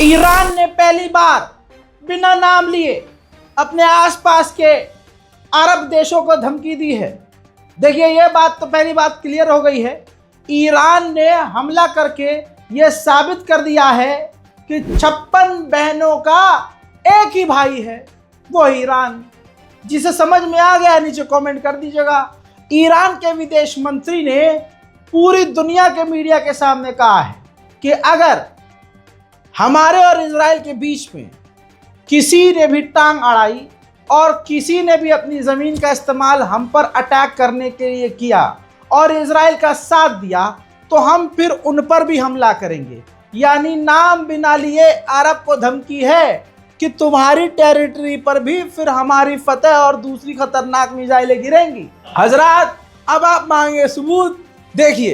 Iran ने पहली बार बिना नाम लिए अपने आसपास के अरब देशों को धमकी दी है। देखिए, ये बात तो पहली बात क्लियर हो गई है। ईरान ने हमला करके ये साबित कर दिया है कि 56 बहनों का एक ही भाई है, वो ईरान। जिसे समझ में आ गया नीचे कमेंट कर दीजिएगा। ईरान के विदेश मंत्री ने पूरी दुनिया के मीडिया के सामने कहा है कि अगर हमारे और इजराइल के बीच में किसी ने भी टांग अड़ाई और किसी ने भी अपनी ज़मीन का इस्तेमाल हम पर अटैक करने के लिए किया और इजराइल का साथ दिया, तो हम फिर उन पर भी हमला करेंगे। यानी नाम बिना लिए अरब को धमकी है कि तुम्हारी टेरिटरी पर भी फिर हमारी फतह और दूसरी खतरनाक मिसाइलें गिरेंगी। हजरात, अब आप मांगे सबूत। देखिए,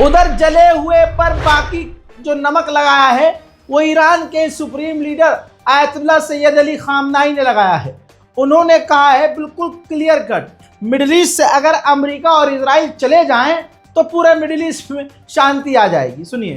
उधर जले हुए पर बाकी जो नमक लगाया है वो ईरान के supreme leader Ayatollah Syed Ali खामनाई ने लगाया है। उन्होंने कहा है बिल्कुल क्लियर कट, मिडिल ईस्ट से अगर अमेरिका और इजराइल चले जाएं तो पूरे मिडिल ईस्ट में शांति आ जाएगी। सुनिए।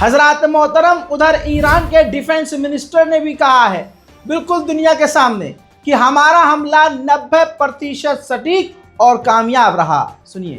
हजरात मोहतरम, उधर ईरान के डिफेंस मिनिस्टर ने भी कहा है बिल्कुल दुनिया के सामने कि हमारा हमला 90% सटीक और कामयाब रहा। सुनिए।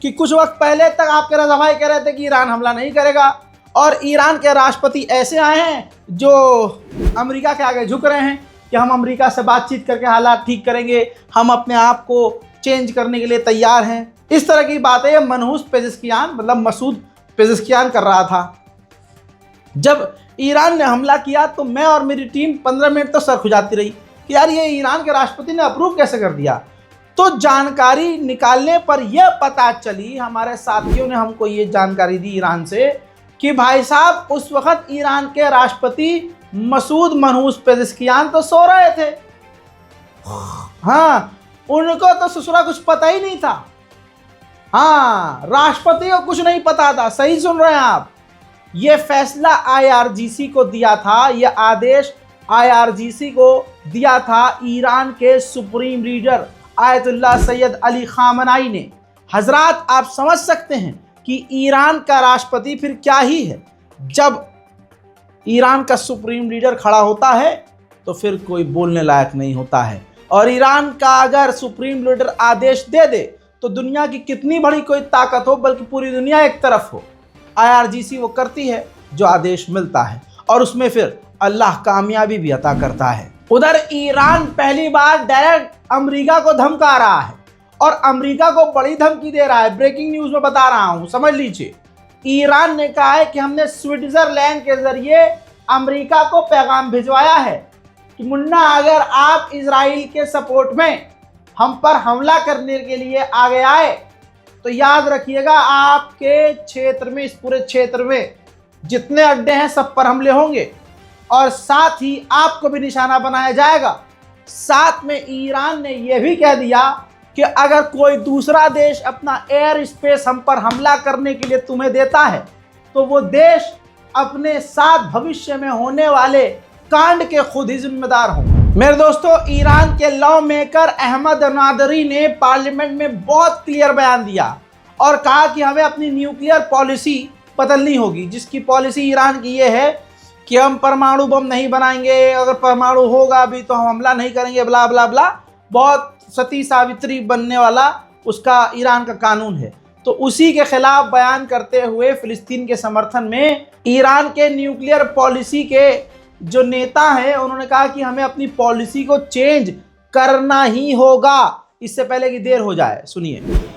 कि कुछ वक्त पहले तक आपके रज़ा भाई कह रहे थे कि ईरान हमला नहीं करेगा और ईरान के राष्ट्रपति ऐसे आए हैं जो अमेरिका के आगे झुक रहे हैं कि हम अमेरिका से बातचीत करके हालात ठीक करेंगे, हम अपने आप को चेंज करने के लिए तैयार हैं। इस तरह की बातें ये मनहूस पेज़ेश्कियान मतलब मसूद पेज़ेश्कियान कर रहा था। जब ईरान ने हमला किया तो मैं और मेरी टीम 15 मिनट तो सर खुजाती रही कि यार ये ईरान के राष्ट्रपति ने अप्रूव कैसे कर दिया। तो जानकारी निकालने पर यह पता चली, हमारे साथियों ने हमको ये जानकारी दी ईरान से कि भाई साहब उस वक़्त ईरान के राष्ट्रपति मसूद मनहूस पेज़ेश्कियान तो सो रहे थे। हाँ, उनको तो ससुरा कुछ पता ही नहीं था। हाँ, राष्ट्रपति को कुछ नहीं पता था। सही सुन रहे हैं आप। ये फैसला IRGC को दिया था, ये आदेश IRGC को दिया था ईरान के supreme leader Ayatollah Syed Ali खामनाई ने। हजरात, आप समझ सकते हैं कि ईरान का राष्ट्रपति फिर क्या ही है। जब ईरान का सुप्रीम लीडर खड़ा होता है तो फिर कोई बोलने लायक नहीं होता है। और ईरान का अगर सुप्रीम लीडर आदेश दे दे तो दुनिया की कितनी बड़ी कोई ताकत हो, बल्कि पूरी दुनिया एक तरफ हो, IRGC वो करती है जो आदेश मिलता है और उसमें फिर अल्लाह कामयाबी भी अता करता है। उधर ईरान पहली बार डायरेक्ट अमेरिका को धमका रहा है और अमेरिका को बड़ी धमकी दे रहा है। ब्रेकिंग न्यूज़ में बता रहा हूँ, समझ लीजिए। ईरान ने कहा है कि हमने स्विट्जरलैंड के जरिए अमेरिका को पैगाम भिजवाया है कि मुन्ना अगर आप इजराइल के सपोर्ट में हम पर हमला करने के लिए आगे आए तो याद रखिएगा आपके क्षेत्र में, इस पूरे क्षेत्र में जितने अड्डे हैं सब पर हमले होंगे और साथ ही आपको भी निशाना बनाया जाएगा। साथ में ईरान ने यह भी कह दिया कि अगर कोई दूसरा देश अपना एयर स्पेस हम पर हमला करने के लिए तुम्हें देता है तो वो देश अपने साथ भविष्य में होने वाले कांड के खुद ही जिम्मेदार हों। मेरे दोस्तों, ईरान के लॉ मेकर अहमद नादरी ने पार्लियामेंट में बहुत क्लियर बयान दिया और कहा कि हमें अपनी न्यूक्लियर पॉलिसी बदलनी होगी, जिसकी पॉलिसी ईरान की ये है कि हम परमाणु बम नहीं बनाएंगे, अगर परमाणु होगा भी तो हम हमला नहीं करेंगे, ब्ला ब्ला ब्ला। बहुत सती सावित्री बनने वाला उसका ईरान का कानून है। तो उसी के खिलाफ बयान करते हुए फिलिस्तीन के समर्थन में ईरान के न्यूक्लियर पॉलिसी के जो नेता हैं उन्होंने कहा कि हमें अपनी पॉलिसी को चेंज करना ही होगा, इससे पहले कि देर हो जाए। सुनिए।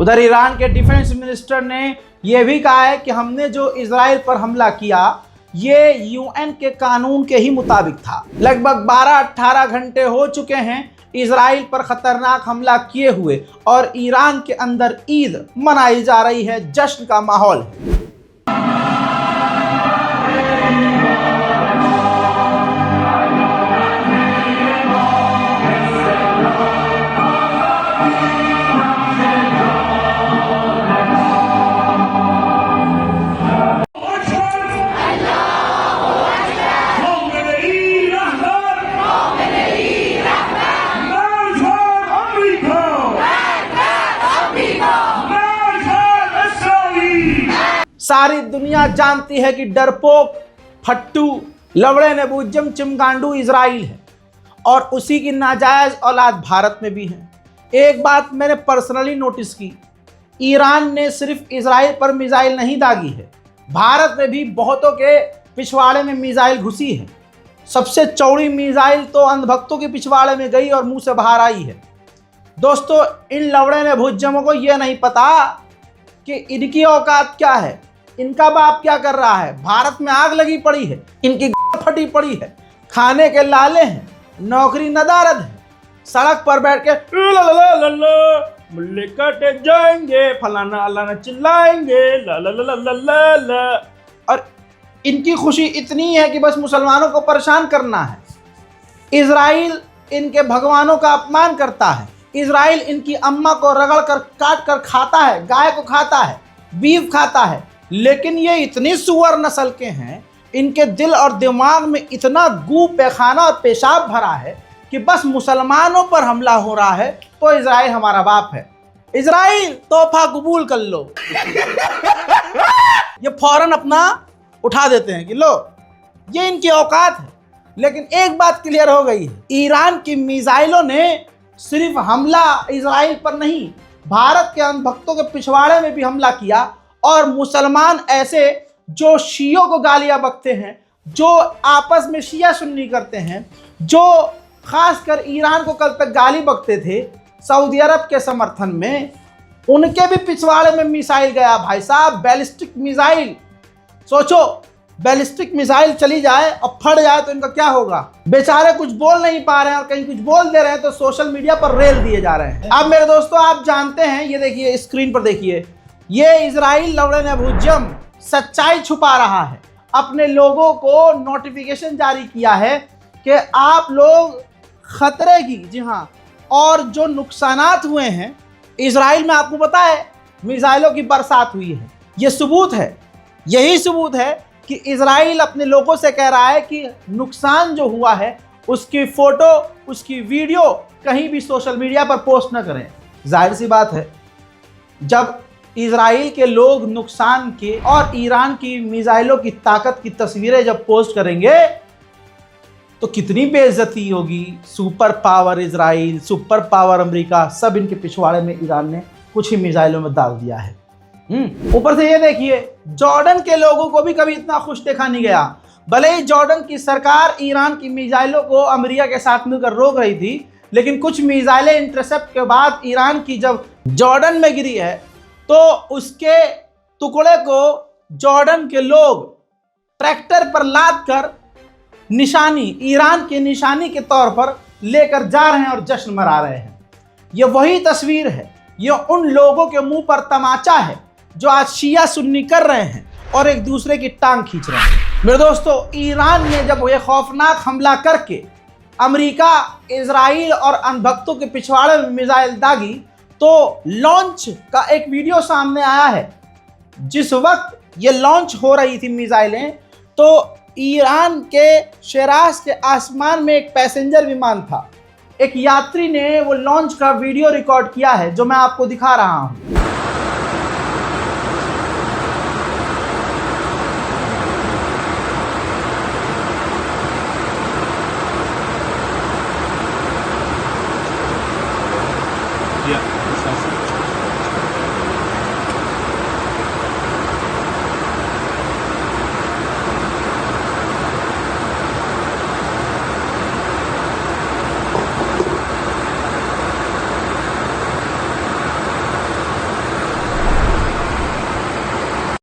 उधर ईरान के डिफेंस मिनिस्टर ने यह भी कहा है कि हमने जो इजराइल पर हमला किया ये यूएन के कानून के ही मुताबिक था। लगभग 12-18 घंटे हो चुके हैं इजराइल पर खतरनाक हमला किए हुए और ईरान के अंदर ईद मनाई जा रही है, जश्न का माहौल है। सारी दुनिया जानती है कि डरपोक, फट्टू, लवड़े नबूजम, चिमगांडू इजराइल है और उसी की नाजायज औलाद भारत में भी है। एक बात मैंने पर्सनली नोटिस की, ईरान ने सिर्फ इजराइल पर मिसाइल नहीं दागी है, भारत में भी बहुतों के पिछवाड़े में मिसाइल घुसी है। सबसे चौड़ी मिसाइल तो अंधभक्तों के पिछवाड़े में गई और मुंह से बाहर आई है। दोस्तों, इन लवड़े नबूजमों को यह नहीं पता कि इनकी औकात क्या है, इनका बाप क्या कर रहा है। भारत में आग लगी पड़ी है, इनकी फटी पड़ी है, खाने के लाले हैं, नौकरी नदारद है, सड़क पर बैठ के मुल्ले काटे जाएंगे, फलाना अल्लाह चिल्लाएंगे, ला ला ला ला ला ला। और इनकी खुशी इतनी है कि बस मुसलमानों को परेशान करना है। इजराइल इनके भगवानों का अपमान करता है, इजराइल इनकी अम्मा को रगड़ कर काट कर खाता है, गाय को खाता है, बीफ खाता है। लेकिन ये इतनी सुअर नस्ल के हैं, इनके दिल और दिमाग में इतना गू, पैखाना और पेशाब भरा है कि बस मुसलमानों पर हमला हो रहा है तो इजराइल हमारा बाप है। इजराइल तोहफा कबूल कर लो। ये फौरन अपना उठा देते हैं कि लो, ये इनकी औकात है। लेकिन एक बात क्लियर हो गई है, ईरान की मिसाइलों ने सिर्फ हमला इजराइल पर नहीं, भारत के अंधभक्तों के पिछवाड़े में भी हमला किया। और मुसलमान ऐसे जो शियों को गालियां बकते हैं, जो आपस में शिया सुन्नी करते हैं, जो खासकर ईरान को कल तक गाली बकते थे सऊदी अरब के समर्थन में, उनके भी पिछवाड़े में मिसाइल गया। भाई साहब, बैलिस्टिक मिसाइल, सोचो बैलिस्टिक मिसाइल चली जाए और फट जाए तो इनका क्या होगा। बेचारे कुछ बोल नहीं पा रहे हैं और कहीं कुछ बोल दे रहे हैं तो सोशल मीडिया पर रेल दिए जा रहे हैं। अब मेरे दोस्तों, आप जानते हैं, ये देखिए स्क्रीन पर देखिए, ये इजराइल लवड़े नबूजम सच्चाई छुपा रहा है। अपने लोगों को नोटिफिकेशन जारी किया है कि आप लोग खतरे की, जी हाँ, और जो नुकसानात हुए हैं इजराइल में, आपको पता है मिसाइलों की बरसात हुई है। ये सबूत है, यही सबूत है कि इजराइल अपने लोगों से कह रहा है कि नुकसान जो हुआ है उसकी फ़ोटो, उसकी वीडियो कहीं भी सोशल मीडिया पर पोस्ट न करें। जाहिर सी बात है, जब इजराइल के लोग नुकसान के और ईरान की मिसाइलों की ताकत की तस्वीरें जब पोस्ट करेंगे तो कितनी बेइज्जती होगी। Super power Israel, super power America, सब इनके पिछवाड़े में ईरान ने कुछ ही मिसाइलों में डाल दिया है। ऊपर से ये देखिए, जॉर्डन के लोगों को भी कभी इतना खुश देखा नहीं गया। भले ही जॉर्डन की सरकार ईरान की मिसाइलों को अमेरिका के साथ मिलकर रोक रही थी, लेकिन कुछ मिसाइलें इंटरसेप्ट के बाद ईरान की जब जॉर्डन में गिरी है तो उसके टुकड़े को जॉर्डन के लोग ट्रैक्टर पर लाद कर निशानी, ईरान की निशानी के तौर पर लेकर जा रहे हैं और जश्न मना रहे हैं। ये वही तस्वीर है, ये उन लोगों के मुंह पर तमाचा है जो आज शिया सुन्नी कर रहे हैं और एक दूसरे की टांग खींच रहे हैं। मेरे दोस्तों, ईरान ने जब ये खौफनाक हमला करके अमेरिका, इजराइल और अनभक्तों के पिछवाड़े में मिसाइल दागी तो लॉन्च का एक वीडियो सामने आया है। जिस वक्त ये लॉन्च हो रही थी मिसाइलें, तो ईरान के शिराज के आसमान में एक पैसेंजर विमान था। एक यात्री ने वो लॉन्च का वीडियो रिकॉर्ड किया है जो मैं आपको दिखा रहा हूं।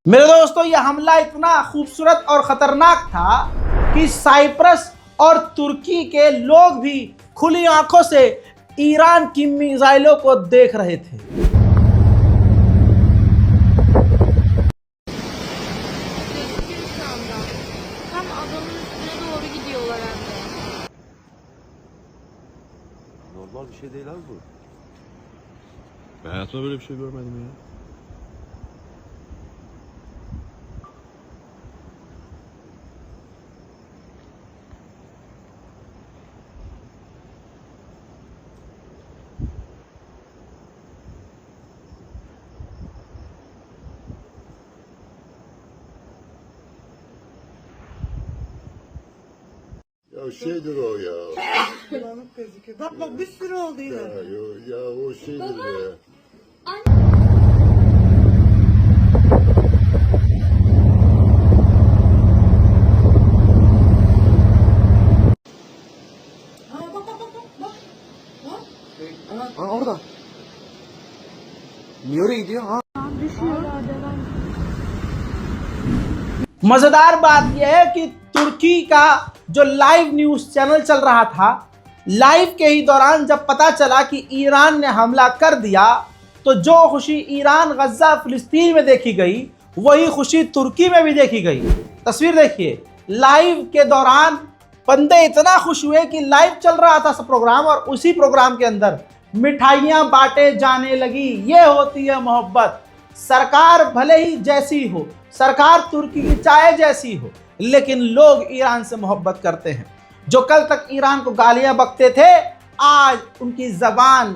मेरे दोस्तों, यह हमला इतना खूबसूरत और खतरनाक था कि साइप्रस और तुर्की के लोग भी खुली आंखों से ईरान की मिसाइलों को देख रहे थे। Normal bir şey değil abi bu. Ben hayatımda böyle bir şey görmedim ya. Ya şeydir o ya. Bulanık gözüküyor. Bak bak bir sürü oldu yine. Ya o şeydir ya. Aa orada. Niye oraya gidiyor? Ha? मजेदार बात यह है कि तुर्की का जो live news channel चल रहा था, लाइव के ही दौरान जब पता चला कि ईरान ने हमला कर दिया तो जो खुशी ईरान, गजा, फिलिस्तीन में देखी गई वही खुशी तुर्की में भी देखी गई। तस्वीर देखिए, लाइव के दौरान बंदे इतना खुश हुए कि लाइव चल रहा था सब प्रोग्राम और उसी प्रोग्राम के अंदर मिठाइयाँ बांटे जाने लगी। ये होती है मोहब्बत। सरकार भले ही जैसी हो, सरकार तुर्की की चाहे जैसी हो, लेकिन लोग ईरान से मोहब्बत करते हैं। जो कल तक ईरान को गालियां बकते थे, आज उनकी जबान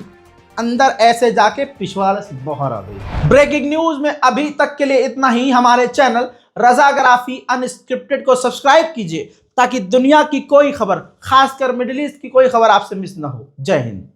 अंदर ऐसे जाके पिछवाड़े से बाहर आ गई। ब्रेकिंग न्यूज में अभी तक के लिए इतना ही। हमारे चैनल रज़ाग्राफी अनस्क्रिप्टेड को सब्सक्राइब कीजिए ताकि दुनिया की कोई खबर, खासकर मिडिल ईस्ट की कोई खबर आपसे मिस ना हो। जय हिंद।